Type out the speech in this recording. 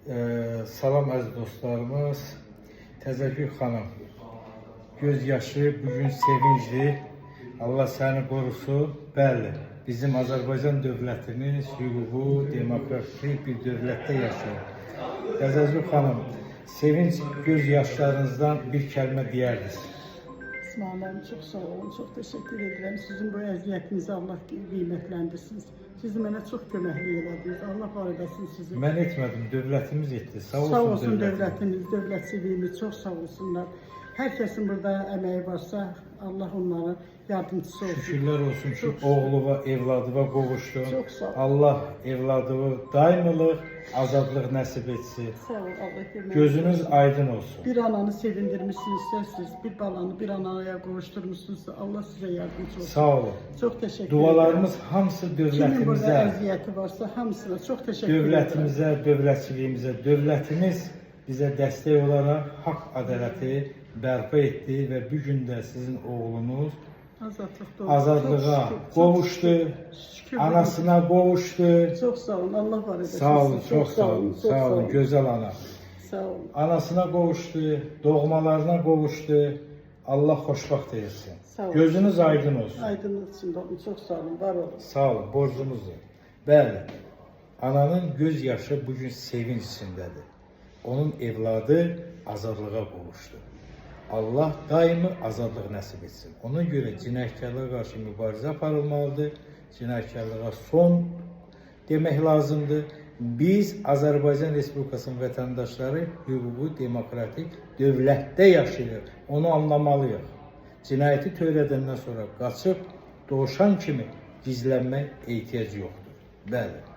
Salam əziz dostlarımız. Təzəgül xanım, göz yaşı bugün sevincli. Allah səni qorusun. Bəli, bizim Azərbaycan dövlətimiz hüququ, demokratik bir dövlətdə yaşayır. Təzəgül xanım, sevinç göz yaşlarınızdan bir kəlmə deyərdiniz. İsmail'im çok sağ olun, çok teşekkür ederim. Sizin bu əziyyətinizi Allah qiymətləndirsin. Siz mənə çox köməklik elədiniz. Allah var eləsin sizi. Mən etmədim, dövlətimiz etdi. Sağ olsun dövlətimiz, dövlətçiliyimiz çox sağ olsunlar. Hər kəsin burada əməyi varsa Allah onların yardımcısı olsun. Şükürlər olsun ki, oğluva, evladıva qovuşdu. Çok sağ ol. Allah evladıva daimlıq, azadlıq nəsib etsin. Sağ ol, Allah kömək. Gözünüz aydın olsun. Bir ananı sevindirmişsinizsə siz, bir balanı bir anaya qovuşturmuşsunuzsa Allah sizə yardımcı olsun. Sağ olun. Çok teşekkür Dualarımız hamısı Kimin burada dövlətimizə, əziyyəti varsa hamısına çok teşekkür ederim. dövlətimizə, dövlətçiliyimizə, dövlətimiz bizə dəstək olaraq haqq ədaləti bərpa etdi və bu gün də sizin oğlunuz azadlığa qovuşdu, anasına qovuşdu. Çok sağ olun, Allah var edesin. Sağ olun, çok sağ olun, sağ olun, gözəl ana. Sağ olun. Anasına qovuşdu, doğmalarına qovuşdu. Allah xoşbaxt etsin. Sağ olun. Gözünüz aydın olsun. Aydınlık içinde olun, çok sağ olun, var olun. Sağ olun, borcumuzdur. Bəli, ananın göz yaşı bugün sevinç içindədir. Onun evladı azadlığa qovuşdu. Allah daimi azadlıq nəsib etsin. Ona görə cinayətkarlığa qarşı mübarizə aparılmalıdır. Cinayətkarlığa son demək lazımdır. Biz Azərbaycan Respublikasının vətəndaşları hüquqi, demokratik dövlətdə yaşayırıq. Onu anlamalıyıq. Cinayəti törədəndən sonra qaçıb, doğuşan kimi gizlənmək ehtiyac yoxdur. Bəli.